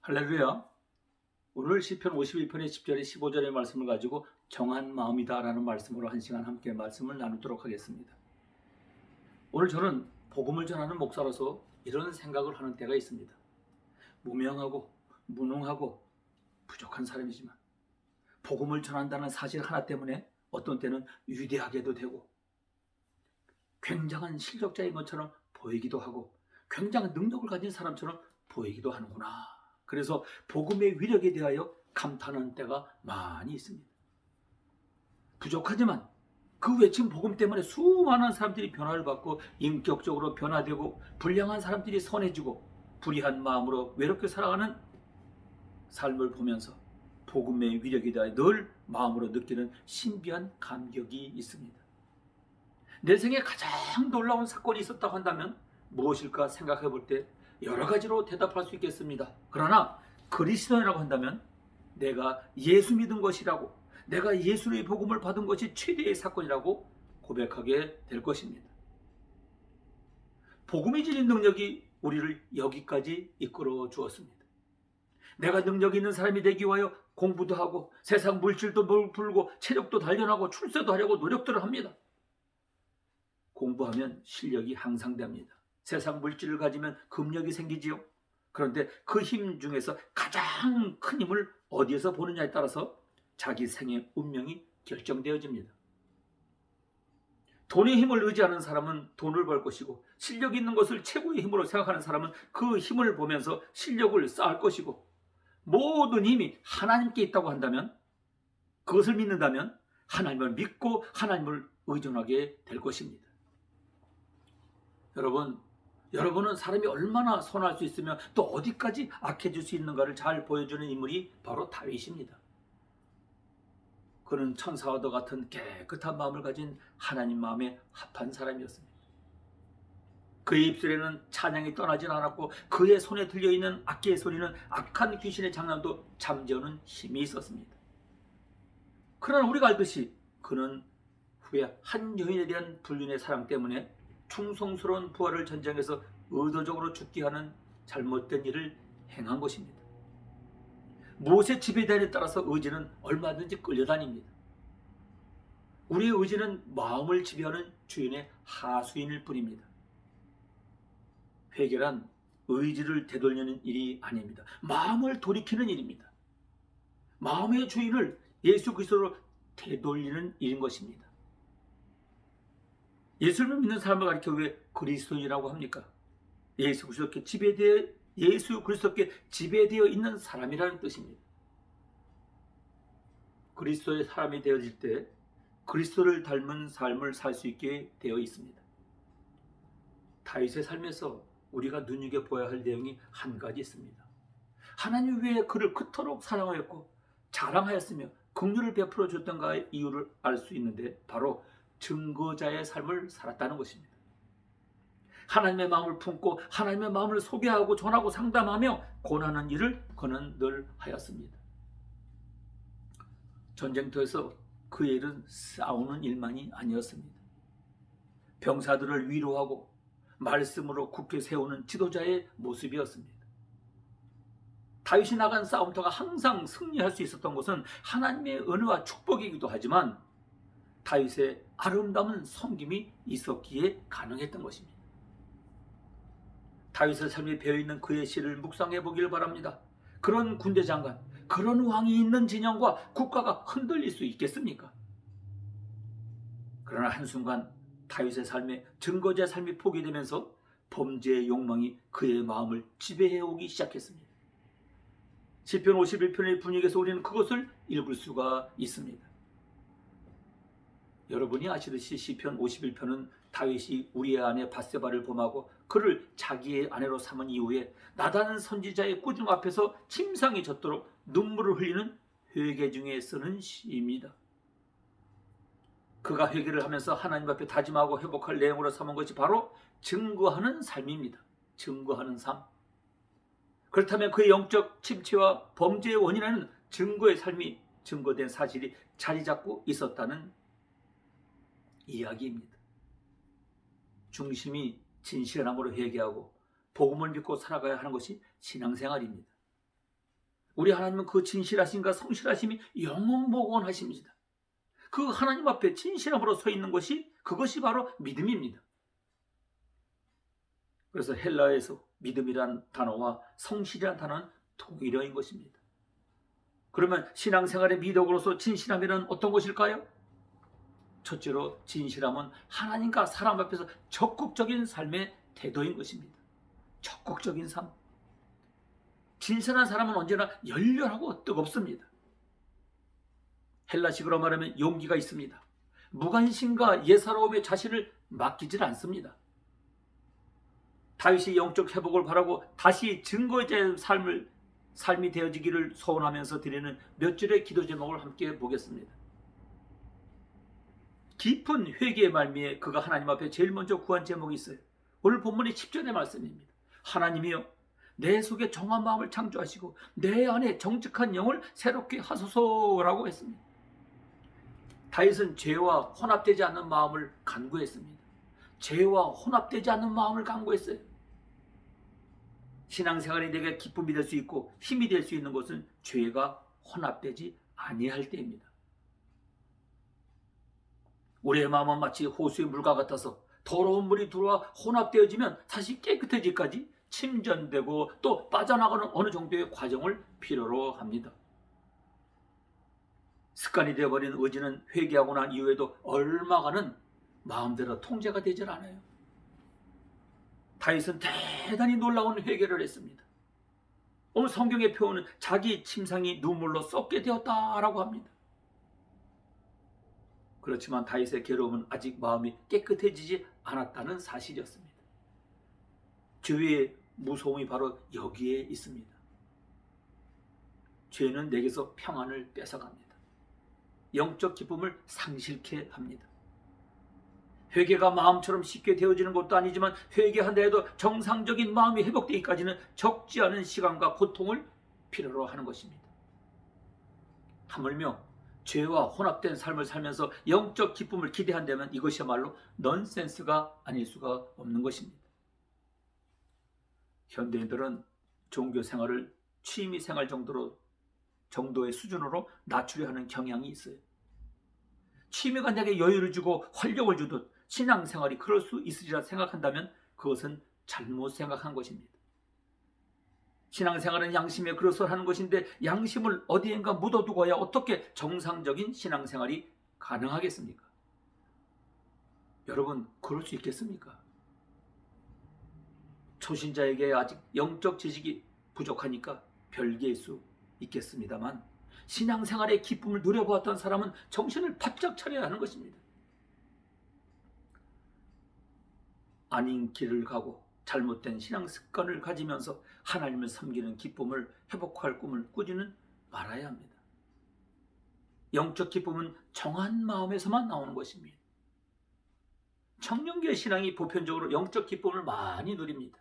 할렐루야. 오늘 시편 51편의 10절에 15절의 말씀을 가지고 정한 마음이다 라는 말씀으로 한 시간 함께 말씀을 나누도록 하겠습니다. 오늘 저는 복음을 전하는 목사로서 이런 생각을 하는 때가 있습니다. 무명하고 무능하고 부족한 사람이지만 복음을 전한다는 사실 하나 때문에 어떤 때는 위대하게도 되고 굉장한 실력자인 것처럼 보이기도 하고 굉장한 능력을 가진 사람처럼 보이기도 하는구나. 그래서 복음의 위력에 대하여 감탄하는 때가 많이 있습니다. 부족하지만 그 외친 복음 때문에 수많은 사람들이 변화를 받고 인격적으로 변화되고 불량한 사람들이 선해지고 불의한 마음으로 외롭게 살아가는 삶을 보면서 복음의 위력에 대하여 늘 마음으로 느끼는 신비한 감격이 있습니다. 내 생에 가장 놀라운 사건이 있었다고 한다면 무엇일까 생각해 볼 때 여러 가지로 대답할 수 있겠습니다. 그러나 그리스도인이라고 한다면 내가 예수 믿은 것이라고, 내가 예수의 복음을 받은 것이 최대의 사건이라고 고백하게 될 것입니다. 복음이 지닌 능력이 우리를 여기까지 이끌어 주었습니다. 내가 능력 있는 사람이 되기 위하여 공부도 하고 세상 물질도 풀고 체력도 단련하고 출세도 하려고 노력들을 합니다. 공부하면 실력이 향상됩니다. 세상 물질을 가지면 금력이 생기지요. 그런데 그 힘 중에서 가장 큰 힘을 어디에서 보느냐에 따라서 자기 생의 운명이 결정되어집니다. 돈의 힘을 의지하는 사람은 돈을 벌 것이고 실력 있는 것을 최고의 힘으로 생각하는 사람은 그 힘을 보면서 실력을 쌓을 것이고 모든 힘이 하나님께 있다고 한다면 그것을 믿는다면 하나님을 믿고 하나님을 의존하게 될 것입니다. 여러분은 사람이 얼마나 선할 수 있으며 또 어디까지 악해질 수 있는가를 잘 보여주는 인물이 바로 다윗입니다. 그는 천사와도 같은 깨끗한 마음을 가진 하나님 마음에 합한 사람이었습니다. 그의 입술에는 찬양이 떠나진 않았고 그의 손에 들려있는 악기의 소리는 악한 귀신의 장난도 잠재우는 힘이 있었습니다. 그러나 우리가 알듯이 그는 후에 한 여인에 대한 불륜의 사랑 때문에 충성스러운 부하를 전쟁에서 의도적으로 죽게 하는 잘못된 일을 행한 것입니다. 무엇의 지배단에 따라서 의지는 얼마든지 끌려다닙니다. 우리의 의지는 마음을 지배하는 주인의 하수인일 뿐입니다. 회개란 의지를 되돌리는 일이 아닙니다. 마음을 돌이키는 일입니다. 마음의 주인을 예수 그리스도로 되돌리는 일인 것입니다. 예수를 믿는 사람을 가리켜 왜 그리스도인이라고 합니까? 예수 그리스도께 지배되어 있는 사람이라는 뜻입니다. 그리스도의 사람이 되어질 때 그리스도를 닮은 삶을 살 수 있게 되어 있습니다. 다윗의 삶에서 우리가 눈여겨보아야 할 내용이 한 가지 있습니다. 하나님 왜 그를 그토록 사랑하였고 자랑하였으며 긍휼을 베풀어 줬던가의 이유를 알 수 있는데 바로 증거자의 삶을 살았다는 것입니다. 하나님의 마음을 품고 하나님의 마음을 소개하고 전하고 상담하며 권하는 일을 그는 늘 하였습니다. 전쟁터에서 그의 일은 싸우는 일만이 아니었습니다. 병사들을 위로하고 말씀으로 굳게 세우는 지도자의 모습이었습니다. 다윗이 나간 싸움터가 항상 승리할 수 있었던 것은 하나님의 은혜와 축복이기도 하지만 다윗의 아름다운 섬김이 있었기에 가능했던 것입니다. 다윗의 삶에 배어있는 그의 시를 묵상해 보기를 바랍니다. 그런 군대 장관, 그런 왕이 있는 진영과 국가가 흔들릴 수 있겠습니까? 그러나 한순간 다윗의 삶에 증거자의 삶이 포기되면서 범죄의 욕망이 그의 마음을 지배해오기 시작했습니다. 시편 51편의 분위기에서 우리는 그것을 읽을 수가 있습니다. 여러분이 아시듯이 시편 51편은 다윗이 우리의 아내 밧세바를 범하고 그를 자기의 아내로 삼은 이후에 나단 선지자의 꾸중 앞에서 침상이 젖도록 눈물을 흘리는 회개 중에 쓰는 시입니다. 그가 회개를 하면서 하나님 앞에 다짐하고 회복할 내용으로 삼은 것이 바로 증거하는 삶입니다. 증거하는 삶. 그렇다면 그의 영적 침체와 범죄의 원인에는 증거의 삶이 증거된 사실이 자리 잡고 있었다는 이야기입니다. 중심이 진실함으로 회개하고 복음을 믿고 살아가야 하는 것이 신앙생활입니다. 우리 하나님은 그 진실하심과 성실하심이 영원무궁하십니다. 그 하나님 앞에 진실함으로 서 있는 것이 그것이 바로 믿음입니다. 그래서 헬라어에서 믿음이란 단어와 성실이란 단어는 동일어인 것입니다. 그러면 신앙생활의 미덕으로서 진실함이란 어떤 것일까요? 첫째로 진실함은 하나님과 사람 앞에서 적극적인 삶의 태도인 것입니다. 적극적인 삶. 진실한 사람은 언제나 열렬하고 뜨겁습니다. 헬라식으로 말하면 용기가 있습니다. 무관심과 예사로움에 자신을 맡기질 않습니다. 다윗이 영적 회복을 바라고 다시 증거의 삶이 되어지기를 소원하면서 드리는 몇 줄의 기도 제목을 함께 보겠습니다. 깊은 회개의 말미에 그가 하나님 앞에 제일 먼저 구한 제목이 있어요. 오늘 본문의 10절의 말씀입니다. 하나님이여 내 속에 정한 마음을 창조하시고 내 안에 정직한 영을 새롭게 하소서라고 했습니다. 다윗은 죄와 혼합되지 않는 마음을 간구했습니다. 죄와 혼합되지 않는 마음을 간구했어요. 신앙생활이 내게 기쁨이 될 수 있고 힘이 될 수 있는 것은 죄가 혼합되지 아니할 때입니다. 우리의 마음은 마치 호수의 물과 같아서 더러운 물이 들어와 혼합되어지면 다시 깨끗해지기까지 침전되고 또 빠져나가는 어느 정도의 과정을 필요로 합니다. 습관이 되어버린 의지는 회개하고 난 이후에도 얼마간은 마음대로 통제가 되질 않아요. 다윗은 대단히 놀라운 회개를 했습니다. 오늘 성경의 표현은 자기 침상이 눈물로 썩게 되었다라고 합니다. 그렇지만 다윗의 괴로움은 아직 마음이 깨끗해지지 않았다는 사실이었습니다. 죄의 무서움이 바로 여기에 있습니다. 죄는 내게서 평안을 뺏어갑니다. 영적 기쁨을 상실케 합니다. 회개가 마음처럼 쉽게 되어지는 것도 아니지만 회개한다 해도 정상적인 마음이 회복되기까지는 적지 않은 시간과 고통을 필요로 하는 것입니다. 하물며 죄와 혼합된 삶을 살면서 영적 기쁨을 기대한다면 이것이야말로 넌센스가 아닐 수가 없는 것입니다. 현대인들은 종교 생활을 취미 생활 정도의 수준으로 낮추려 하는 경향이 있어요. 취미가 내게 여유를 주고 활력을 주듯 신앙생활이 그럴 수 있으리라 생각한다면 그것은 잘못 생각한 것입니다. 신앙생활은 양심에 그릇을 하는 것인데 양심을 어디엔가 묻어두고야 어떻게 정상적인 신앙생활이 가능하겠습니까? 여러분, 그럴 수 있겠습니까? 초신자에게 아직 영적 지식이 부족하니까 별개일 수 있겠습니다만 신앙생활의 기쁨을 누려보았던 사람은 정신을 바짝 차려야 하는 것입니다. 아닌 길을 가고 잘못된 신앙 습관을 가지면서 하나님을 섬기는 기쁨을 회복할 꿈을 꾸지는 말아야 합니다. 영적 기쁨은 정한 마음에서만 나오는 것입니다. 청년기의 신앙이 보편적으로 영적 기쁨을 많이 누립니다.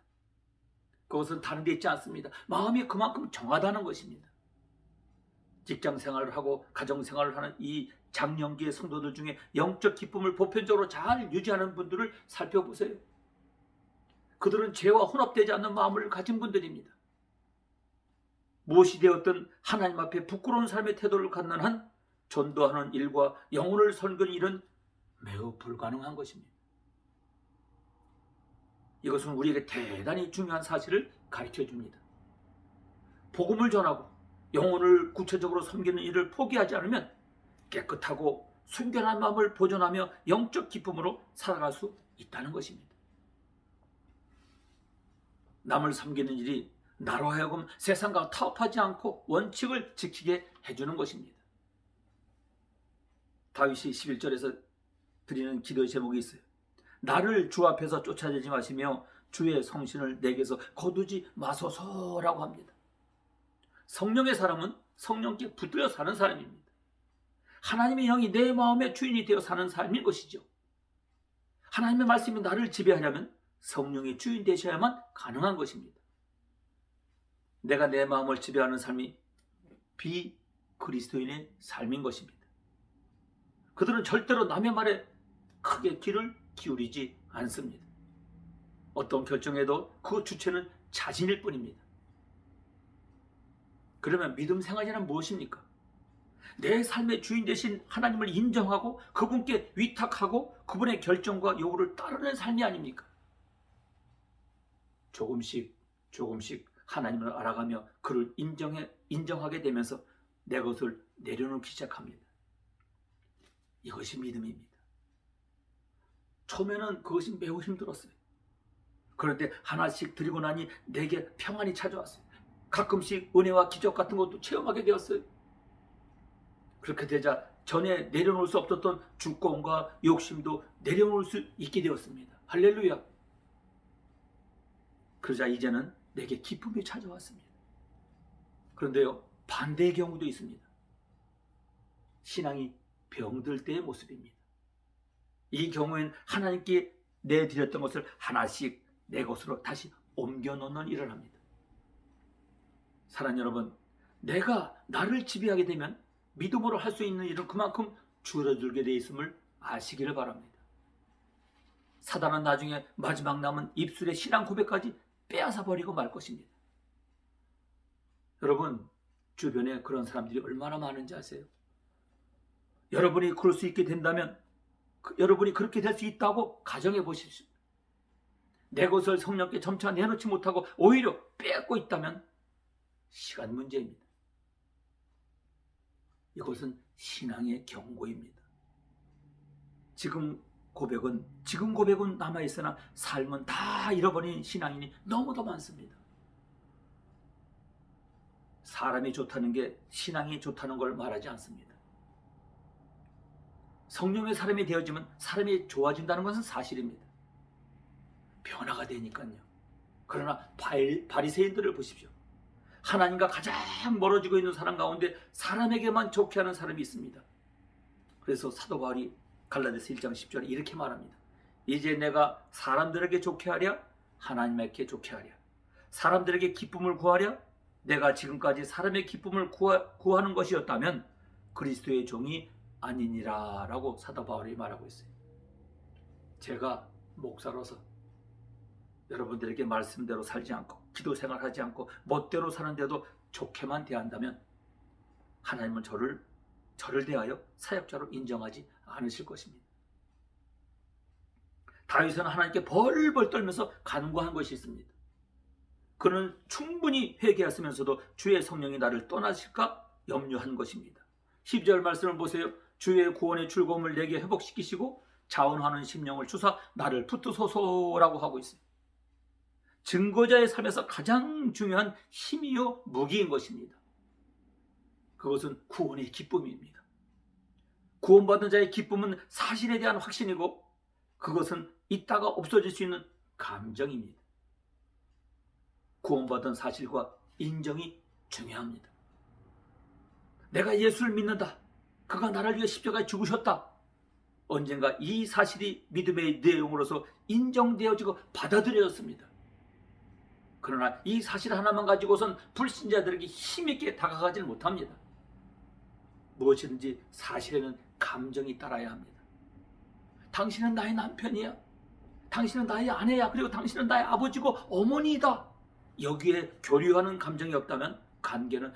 그것은 다른 데 있지 않습니다. 마음이 그만큼 정하다는 것입니다. 직장 생활을 하고 가정 생활을 하는 이 장년기의 성도들 중에 영적 기쁨을 보편적으로 잘 유지하는 분들을 살펴보세요. 그들은 죄와 혼합되지 않는 마음을 가진 분들입니다. 무엇이 되었든 하나님 앞에 부끄러운 삶의 태도를 갖는 한 전도하는 일과 영혼을 섬기는 일은 매우 불가능한 것입니다. 이것은 우리에게 대단히 중요한 사실을 가르쳐 줍니다. 복음을 전하고 영혼을 구체적으로 섬기는 일을 포기하지 않으면 깨끗하고 순결한 마음을 보존하며 영적 기쁨으로 살아갈 수 있다는 것입니다. 남을 섬기는 일이 나로 하여금 세상과 타협하지 않고 원칙을 지키게 해주는 것입니다. 다윗이 11절에서 드리는 기도의 제목이 있어요. 나를 주 앞에서 쫓아내지 마시며 주의 성신을 내게서 거두지 마소서라고 합니다. 성령의 사람은 성령께 붙들려 사는 사람입니다. 하나님의 영이 내 마음의 주인이 되어 사는 삶인 것이죠. 하나님의 말씀이 나를 지배하려면 성령의 주인 되셔야만 가능한 것입니다. 내가 내 마음을 지배하는 삶이 비그리스도인의 삶인 것입니다. 그들은 절대로 남의 말에 크게 귀를 기울이지 않습니다. 어떤 결정에도 그 주체는 자신일 뿐입니다. 그러면 믿음 생활이란 무엇입니까? 내 삶의 주인 되신 하나님을 인정하고 그분께 위탁하고 그분의 결정과 요구를 따르는 삶이 아닙니까? 조금씩 하나님을 알아가며 그를 인정하게 되면서 내 것을 내려놓기 시작합니다. 이것이 믿음입니다. 처음에는 그것이 매우 힘들었어요. 그런데 하나씩 드리고 나니 내게 평안이 찾아왔어요. 가끔씩 은혜와 기적 같은 것도 체험하게 되었어요. 그렇게 되자 전에 내려놓을 수 없었던 주권과 욕심도 내려놓을 수 있게 되었습니다. 할렐루야. 그러자 이제는 내게 기쁨이 찾아왔습니다. 그런데요, 반대의 경우도 있습니다. 신앙이 병들 때의 모습입니다. 이 경우엔 하나님께 내드렸던 것을 하나씩 내 것으로 다시 옮겨놓는 일을 합니다. 사랑하는 여러분, 내가 나를 지배하게 되면 믿음으로 할 수 있는 일은 그만큼 줄어들게 되어 있음을 아시기를 바랍니다. 사단은 나중에 마지막 남은 입술의 신앙 고백까지 빼앗아 버리고 말 것입니다. 여러분, 주변에 그런 사람들이 얼마나 많은지 아세요? 여러분이 그럴 수 있게 된다면, 여러분이 그렇게 될 수 있다고 가정해 보십시오. 내 것을 성령께 점차 내놓지 못하고 오히려 빼앗고 있다면 시간 문제입니다. 이것은 신앙의 경고입니다. 지금 고백은 남아있으나 삶은 다 잃어버린 신앙인이 너무도 많습니다. 사람이 좋다는 게 신앙이 좋다는 걸 말하지 않습니다. 성령의 사람이 되어지면 사람이 좋아진다는 것은 사실입니다. 변화가 되니까요. 그러나 바리새인들을 보십시오. 하나님과 가장 멀어지고 있는 사람 가운데 사람에게만 좋게 하는 사람이 있습니다. 그래서 사도 바울이 갈라디아서 1장 10절에 이렇게 말합니다. 이제 내가 사람들에게 좋게 하랴 하나님께 좋게 하랴 사람들에게 기쁨을 구하랴 내가 지금까지 사람의 기쁨을 구하는 것이었다면 그리스도의 종이 아니니라 라고 사도 바울이 말하고 있어요. 제가 목사로서 여러분들에게 말씀대로 살지 않고 기도 생활하지 않고 멋대로 사는데도 좋게만 대한다면 하나님은 저를 대하여 사역자로 인정하지 않으실 것입니다. 다윗은 하나님께 벌벌 떨면서 간구한 것이 있습니다. 그는 충분히 회개했으면서도 주의 성령이 나를 떠나실까 염려한 것입니다. 10절 말씀을 보세요. 주의 구원의 즐거움을 내게 회복시키시고 자원하는 심령을 주사 나를 붙드소서라고 하고 있어요. 증거자의 삶에서 가장 중요한 힘이요 무기인 것입니다. 그것은 구원의 기쁨입니다. 구원받은 자의 기쁨은 사실에 대한 확신이고 그것은 있다가 없어질 수 있는 감정입니다. 구원받은 사실과 인정이 중요합니다. 내가 예수를 믿는다. 그가 나를 위해 십자가에 죽으셨다. 언젠가 이 사실이 믿음의 내용으로서 인정되어지고 받아들여졌습니다. 그러나 이 사실 하나만 가지고선 불신자들에게 힘있게 다가가지는 못합니다. 무엇이든지 사실에는 감정이 따라야 합니다. 당신은 나의 남편이야. 당신은 나의 아내야. 그리고 당신은 나의 아버지고 어머니다. 여기에 교류하는 감정이 없다면 관계는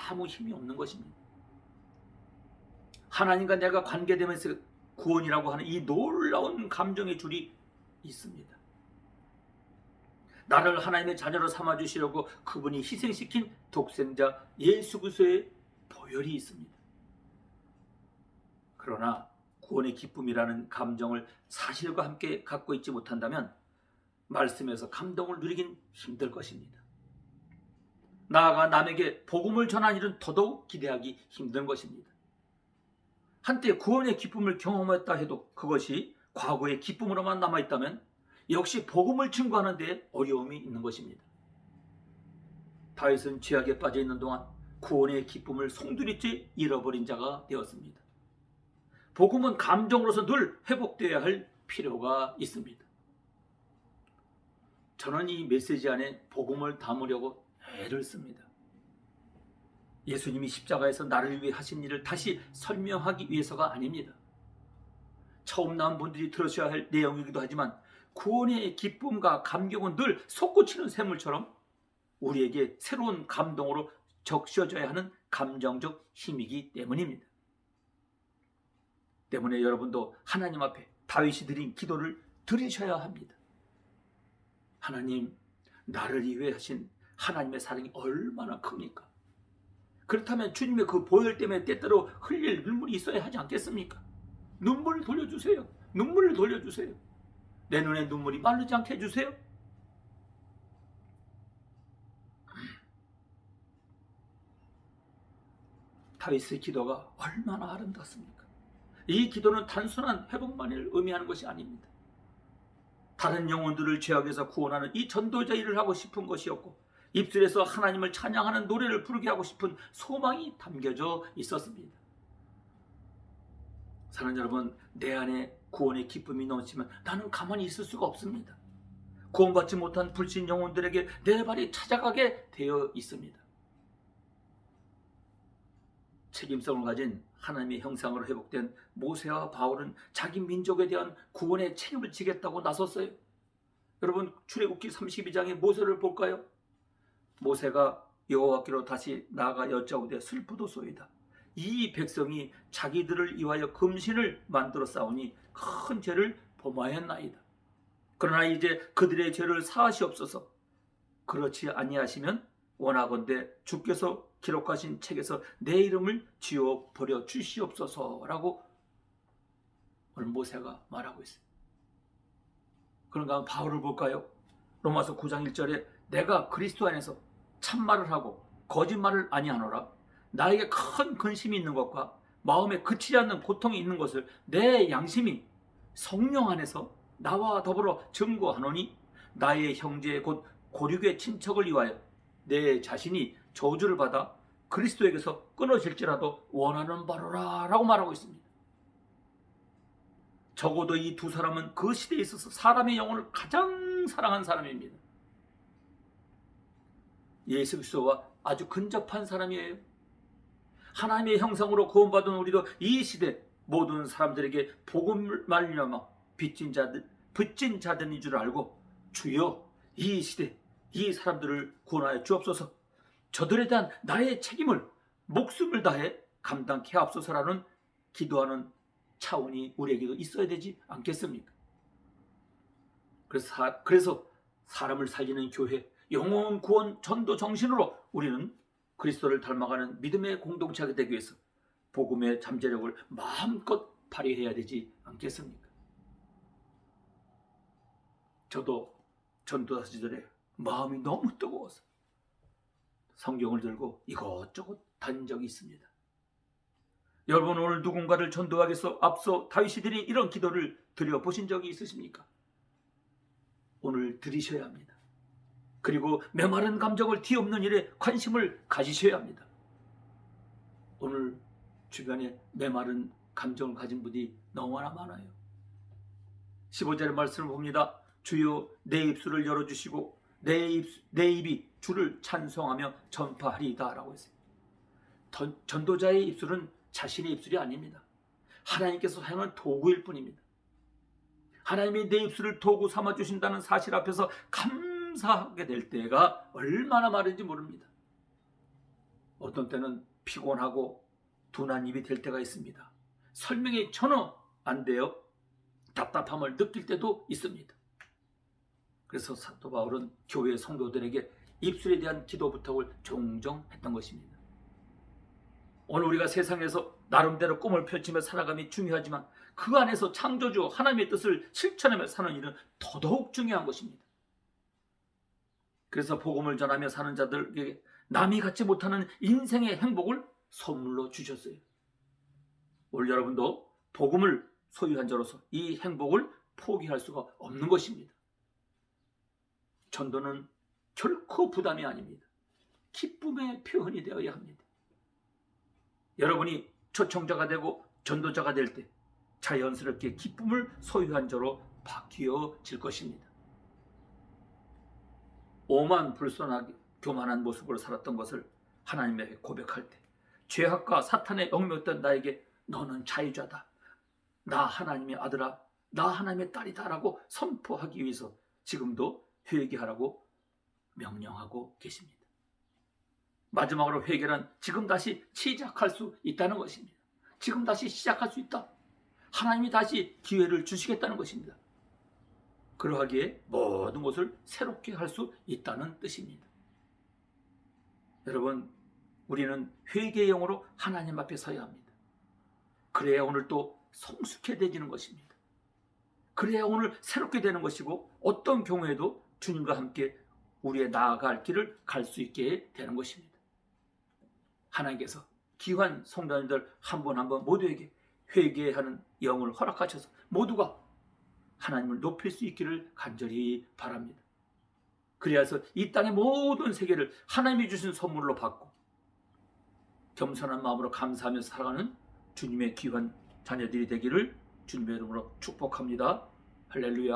아무 힘이 없는 것입니다. 하나님과 내가 관계되면서 구원이라고 하는 이 놀라운 감정의 줄이 있습니다. 나를 하나님의 자녀로 삼아주시려고 그분이 희생시킨 독생자 예수 그리스도의 보혈이 있습니다. 그러나 구원의 기쁨이라는 감정을 사실과 함께 갖고 있지 못한다면 말씀에서 감동을 누리긴 힘들 것입니다. 나아가 남에게 복음을 전하는 일은 더더욱 기대하기 힘든 것입니다. 한때 구원의 기쁨을 경험했다 해도 그것이 과거의 기쁨으로만 남아있다면 역시 복음을 증거하는 데 어려움이 있는 것입니다. 다윗은 죄악에 빠져 있는 동안 구원의 기쁨을 송두리째 잃어버린 자가 되었습니다. 복음은 감정으로서 늘 회복되어야 할 필요가 있습니다. 저는 이 메시지 안에 복음을 담으려고 애를 씁니다. 예수님이 십자가에서 나를 위해 하신 일을 다시 설명하기 위해서가 아닙니다. 처음 나온 분들이 들으셔야 할 내용이기도 하지만 구원의 기쁨과 감격은 늘 솟구치는 샘물처럼 우리에게 새로운 감동으로 적셔져야 하는 감정적 힘이기 때문입니다. 때문에 여러분도 하나님 앞에 다윗이 드린 기도를 드리셔야 합니다. 하나님, 나를 위하신 하나님의 사랑이 얼마나 큽니까? 그렇다면 주님의 그 보혈 때문에 때때로 흘릴 눈물이 있어야 하지 않겠습니까? 눈물을 돌려주세요. 눈물을 돌려주세요. 내 눈에 눈물이 마르지 않게 해주세요. 다윗의 기도가 얼마나 아름답습니까? 이 기도는 단순한 회복만을 의미하는 것이 아닙니다. 다른 영혼들을 죄악에서 구원하는 이 전도자 일을 하고 싶은 것이었고, 입술에서 하나님을 찬양하는 노래를 부르게 하고 싶은 소망이 담겨져 있었습니다. 사랑하는 여러분, 내 안에 구원의 기쁨이 넘치면 나는 가만히 있을 수가 없습니다. 구원받지 못한 불신 영혼들에게 내 발이 찾아가게 되어 있습니다. 책임성을 가진 하나님의 형상으로 회복된 모세와 바울은 자기 민족에 대한 구원의 책임을 지겠다고 나섰어요. 여러분, 출애굽기 32장의 모세를 볼까요? 모세가 여호와께로 다시 나아가 여짜오되 슬프도소이다. 이 백성이 자기들을 위하여 금신을 만들어 싸우니 큰 죄를 범하였나이다. 그러나 이제 그들의 죄를 사하시옵소서. 그렇지 아니하시면 원하건대 주께서 기록하신 책에서 내 이름을 지워버려 주시옵소서라고 오늘 모세가 말하고 있어요. 그런가 하면 바울을 볼까요? 로마서 9장 1절에 내가 그리스도 안에서 참말을 하고 거짓말을 아니하노라. 나에게 큰 근심이 있는 것과 마음에 그치지 않는 고통이 있는 것을 내 양심이 성령 안에서 나와 더불어 증거하노니 나의 형제 곧 고륙의 친척을 위하여 내 자신이 저주를 받아 그리스도에게서 끊어질지라도 원하는 바로라 라고 말하고 있습니다. 적어도 이 두 사람은 그 시대에 있어서 사람의 영혼을 가장 사랑한 사람입니다. 예수 그리스도와 아주 근접한 사람이에요. 하나님의 형상으로 구원받은 우리도 이 시대 모든 사람들에게 복음을 말미암아 빚진 자들인 줄 알고 주여 이 시대 이 사람들을 구원하여 주옵소서. 저들에 대한 나의 책임을 목숨을 다해 감당케 하옵소서라는 기도하는 차원이 우리에게도 있어야 되지 않겠습니까? 그래서 사람을 살리는 교회, 영혼 구원 전도 정신으로 우리는 그리스도를 닮아가는 믿음의 공동체가 되기 위해서 복음의 잠재력을 마음껏 발휘해야 되지 않겠습니까? 저도 전도사 시절에 마음이 너무 뜨거워서 성경을 들고 이것저것 다닌 적이 있습니다. 여러분, 오늘 누군가를 전도하기 위해서 앞서 다윗이 드린 이런 기도를 드려보신 적이 있으십니까? 오늘 드리셔야 합니다. 그리고 메마른 감정을 뒤엎는 일에 관심을 가지셔야 합니다. 오늘 주변에 메마른 감정을 가진 분이 너무나 많아요. 15절의 말씀을 봅니다. 주여 내 입술을 열어주시고 내 입이 주를 찬송하며 전파하리이다 라고 했어요. 전도자의 입술은 자신의 입술이 아닙니다. 하나님께서 사용한 도구일 뿐입니다. 하나님이 내 입술을 도구 삼아주신다는 사실 앞에서 감사하게 될 때가 얼마나 많은지 모릅니다. 어떤 때는 피곤하고 둔한 입이 될 때가 있습니다. 설명이 전혀 안 돼요. 답답함을 느낄 때도 있습니다. 그래서 사도 바울은 교회 성도들에게 입술에 대한 기도 부탁을 종종 했던 것입니다. 오늘 우리가 세상에서 나름대로 꿈을 펼치며 살아감이 중요하지만 그 안에서 창조주 하나님의 뜻을 실천하며 사는 일은 더더욱 중요한 것입니다. 그래서 복음을 전하며 사는 자들에게 남이 갖지 못하는 인생의 행복을 선물로 주셨어요. 오늘 여러분도 복음을 소유한 자로서 이 행복을 포기할 수가 없는 것입니다. 전도는 결코 부담이 아닙니다. 기쁨의 표현이 되어야 합니다. 여러분이 초청자가 되고 전도자가 될 때 자연스럽게 기쁨을 소유한 자로 바뀌어질 것입니다. 오만불손하게 교만한 모습으로 살았던 것을 하나님에게 고백할 때 죄악과 사탄의 얽매였던 나에게 너는 자유자다. 나 하나님의 아들아, 나 하나님의 딸이다 라고 선포하기 위해서 지금도 회개하라고 명령하고 계십니다. 마지막으로 회개란 지금 다시 시작할 수 있다는 것입니다. 지금 다시 시작할 수 있다. 하나님이 다시 기회를 주시겠다는 것입니다. 그러하기에 모든 것을 새롭게 할 수 있다는 뜻입니다. 여러분, 우리는 회개의 영으로 하나님 앞에 서야 합니다. 그래야 오늘 또 성숙해지는 것입니다. 그래야 오늘 새롭게 되는 것이고 어떤 경우에도 주님과 함께 우리의 나아갈 길을 갈 수 있게 되는 것입니다. 하나님께서 귀한 성도님들 한 분 한 분 모두에게 회개하는 영을 허락하셔서 모두가 하나님을 높일 수 있기를 간절히 바랍니다. 그래서 이 땅의 모든 세계를 하나님이 주신 선물로 받고 겸손한 마음으로 감사하며 살아가는 주님의 귀한 자녀들이 되기를 주님의 이름으로 축복합니다. 할렐루야.